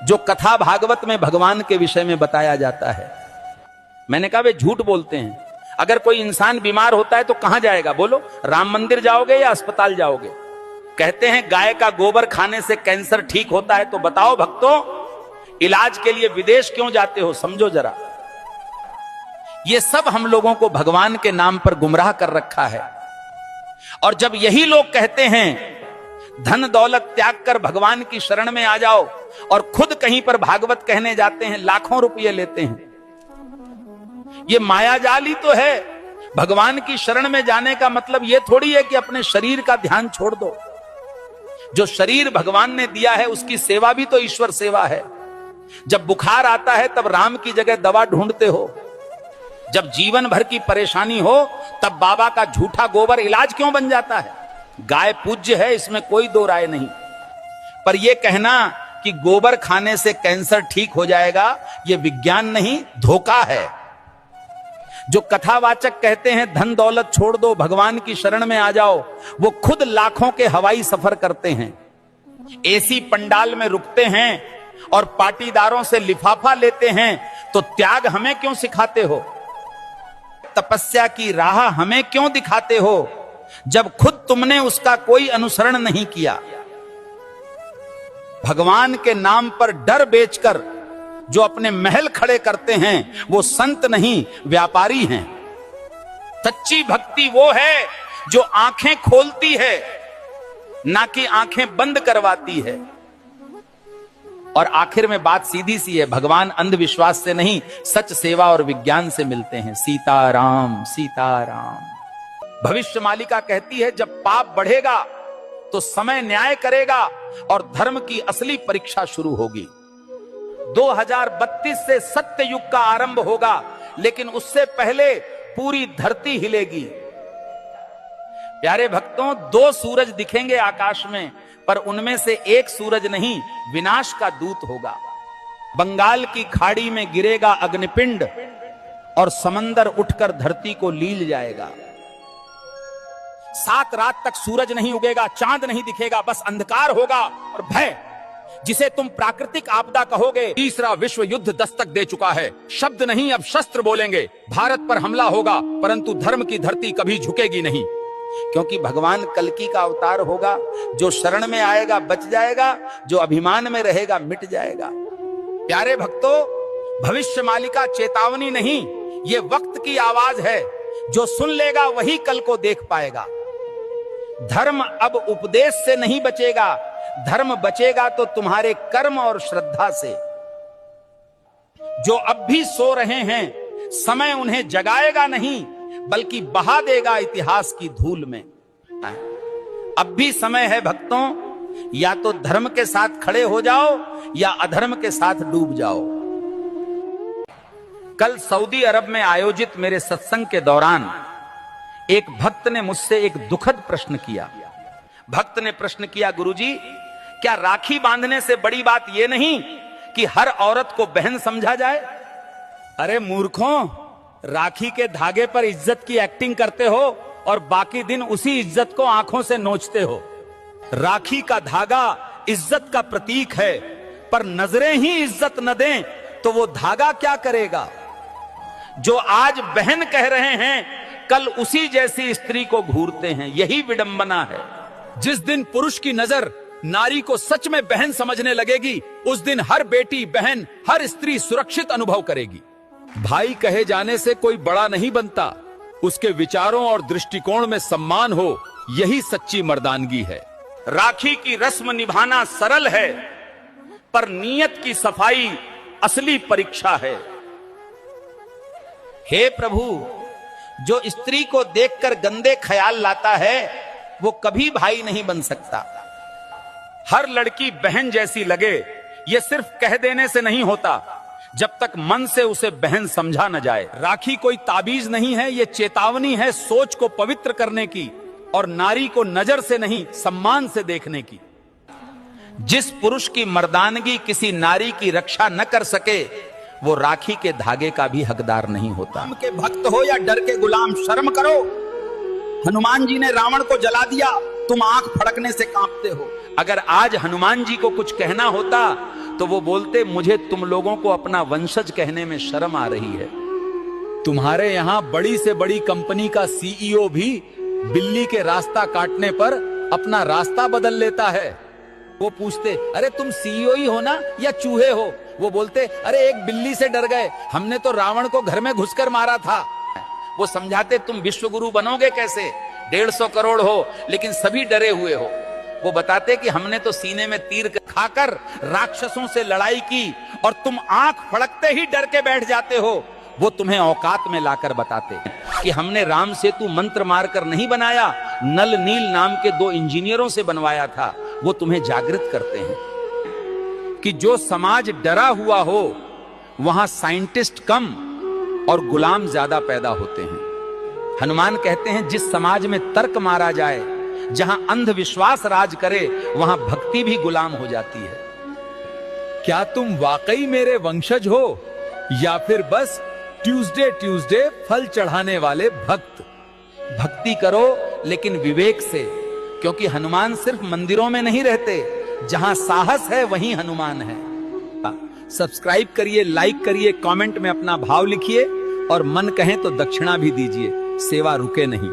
जो कथा भागवत में भगवान के विषय में बताया जाता है। मैंने कहा वे झूठ बोलते हैं। अगर कोई इंसान बीमार होता है तो कहां जाएगा बोलो? राम मंदिर जाओगे या अस्पताल जाओगे? कहते हैं गाय का गोबर खाने से कैंसर ठीक होता है, तो बताओ भक्तों, इलाज के लिए विदेश क्यों जाते हो? समझो जरा। ये सब हम लोगों को भगवान के नाम पर गुमराह कर रखा है। और जब यही लोग कहते हैं धन दौलत त्याग कर भगवान की शरण में आ जाओ, और खुद कहीं पर भागवत कहने जाते हैं, लाखों रुपये लेते हैं। ये मायाजाल ही तो है। भगवान की शरण में जाने का मतलब यह थोड़ी है कि अपने शरीर का ध्यान छोड़ दो। जो शरीर भगवान ने दिया है उसकी सेवा भी तो ईश्वर सेवा है। जब बुखार आता है तब राम की जगह दवा ढूंढते हो। जब जीवन भर की परेशानी हो तब बाबा का झूठा गोबर इलाज क्यों बन जाता है? गाय पूज्य है, इसमें कोई दो राय नहीं, पर यह कहना कि गोबर खाने से कैंसर ठीक हो जाएगा, यह विज्ञान नहीं, धोखा है। जो कथावाचक कहते हैं धन दौलत छोड़ दो, भगवान की शरण में आ जाओ, वो खुद लाखों के हवाई सफर करते हैं, एसी पंडाल में रुकते हैं और पाटीदारों से लिफाफा लेते हैं। तो त्याग हमें क्यों सिखाते हो? तपस्या की राह हमें क्यों दिखाते हो, जब खुद तुमने उसका कोई अनुसरण नहीं किया? भगवान के नाम पर डर बेचकर जो अपने महल खड़े करते हैं वो संत नहीं, व्यापारी हैं। सच्ची भक्ति वो है जो आंखें खोलती है, ना कि आंखें बंद करवाती है। और आखिर में बात सीधी सी है, भगवान अंधविश्वास से नहीं, सच सेवा और विज्ञान से मिलते हैं। सीताराम सीताराम। भविष्य मालिका कहती है जब पाप बढ़ेगा तो समय न्याय करेगा और धर्म की असली परीक्षा शुरू होगी। 2032 से सत्य युग का आरंभ होगा, लेकिन उससे पहले पूरी धरती हिलेगी। प्यारे भक्तों, 2 सूरज दिखेंगे आकाश में, पर उनमें से एक सूरज नहीं, विनाश का दूत होगा। बंगाल की खाड़ी में गिरेगा अग्निपिंड और समंदर उठकर धरती को लील जाएगा। 7 रात तक सूरज नहीं उगेगा, चांद नहीं दिखेगा, बस अंधकार होगा और भय, जिसे तुम प्राकृतिक आपदा कहोगे। तीसरा विश्व युद्ध दस्तक दे चुका है। शब्द नहीं, अब शस्त्र बोलेंगे। भारत पर हमला होगा, परंतु धर्म की धरती कभी झुकेगी नहीं, क्योंकि भगवान कल्कि का अवतार होगा। जो शरण में आएगा बच जाएगा, जो अभिमान में रहेगा मिट जाएगा। प्यारे भक्तों, भविष्य मालिका चेतावनी नहीं, ये वक्त की आवाज है। जो सुन लेगा वही कल को देख पाएगा। धर्म अब उपदेश से नहीं बचेगा, धर्म बचेगा तो तुम्हारे कर्म और श्रद्धा से। जो अब भी सो रहे हैं, समय उन्हें जगाएगा नहीं, बल्कि बहा देगा इतिहास की धूल में। अब भी समय है भक्तों, या तो धर्म के साथ खड़े हो जाओ या अधर्म के साथ डूब जाओ। कल सऊदी अरब में आयोजित मेरे सत्संग के दौरान एक भक्त ने मुझसे एक दुखद प्रश्न किया। भक्त ने प्रश्न किया, गुरुजी, क्या राखी बांधने से बड़ी बात यह नहीं कि हर औरत को बहन समझा जाए? अरे मूर्खों, राखी के धागे पर इज्जत की एक्टिंग करते हो और बाकी दिन उसी इज्जत को आंखों से नोचते हो। राखी का धागा इज्जत का प्रतीक है, पर नजरें ही इज्जत न दें तो वो धागा क्या करेगा? जो आज बहन कह रहे हैं, कल उसी जैसी स्त्री को घूरते हैं। यही विडंबना है। जिस दिन पुरुष की नजर नारी को सच में बहन समझने लगेगी, उस दिन हर बेटी, बहन, हर स्त्री सुरक्षित अनुभव करेगी। भाई कहे जाने से कोई बड़ा नहीं बनता, उसके विचारों और दृष्टिकोण में सम्मान हो, यही सच्ची मर्दानगी है। राखी की रस्म निभाना सरल है, पर नीयत की सफाई असली परीक्षा है। हे प्रभु, जो स्त्री को देखकर गंदे ख्याल लाता है वो कभी भाई नहीं बन सकता। हर लड़की बहन जैसी लगे, ये सिर्फ कह देने से नहीं होता, जब तक मन से उसे बहन समझा न जाए। राखी कोई ताबीज नहीं है, ये चेतावनी है सोच को पवित्र करने की और नारी को नजर से नहीं सम्मान से देखने की। जिस पुरुष की मर्दानगी किसी नारी की रक्षा न कर सके, वो राखी के धागे का भी हकदार नहीं होता। राम के भक्त हो या डर के गुलाम, शर्म करो। हनुमान जी ने रावण को जला दिया, तुम आंख फड़कने से कांपते हो। अगर आज हनुमान जी को कुछ कहना होता तो वो बोलते, मुझे तुम लोगों को अपना वंशज कहने में शर्म आ रही है। तुम्हारे यहां बड़ी से बड़ी कंपनी का सीईओ भी बिल्ली के रास्ता काटने पर अपना रास्ता बदल लेता है। वो पूछते, अरे तुम सीईओ ही हो ना या चूहे हो? वो बोलते, अरे एक बिल्ली से डर गए, हमने तो रावण को घर में घुसकर मारा था। वो समझाते, तुम विश्वगुरु बनोगे कैसे? 150 करोड़ हो लेकिन सभी डरे हुए हो। वो बताते कि हमने तो सीने में तीर खाकर राक्षसों से लड़ाई की और तुम आंख फड़कते ही डर के बैठ जाते हो। वो तुम्हें औकात में लाकर बताते कि हमने राम सेतु मंत्र मारकर नहीं बनाया, नल नील नाम के 2 इंजीनियरों से बनवाया था। वो तुम्हें जागृत करते हैं कि जो समाज डरा हुआ हो वहां साइंटिस्ट कम और गुलाम ज्यादा पैदा होते हैं। हनुमान कहते हैं, जिस समाज में तर्क मारा जाए, जहां अंधविश्वास राज करे, वहां भक्ति भी गुलाम हो जाती है। क्या तुम वाकई मेरे वंशज हो या फिर बस ट्यूसडे फल चढ़ाने वाले भक्त? भक्ति करो लेकिन विवेक से, क्योंकि हनुमान सिर्फ मंदिरों में नहीं रहते, जहां साहस है वहीं हनुमान है। सब्सक्राइब करिए, लाइक करिए, कमेंट में अपना भाव लिखिए और मन कहें तो दक्षिणा भी दीजिए। सेवा रुके नहीं।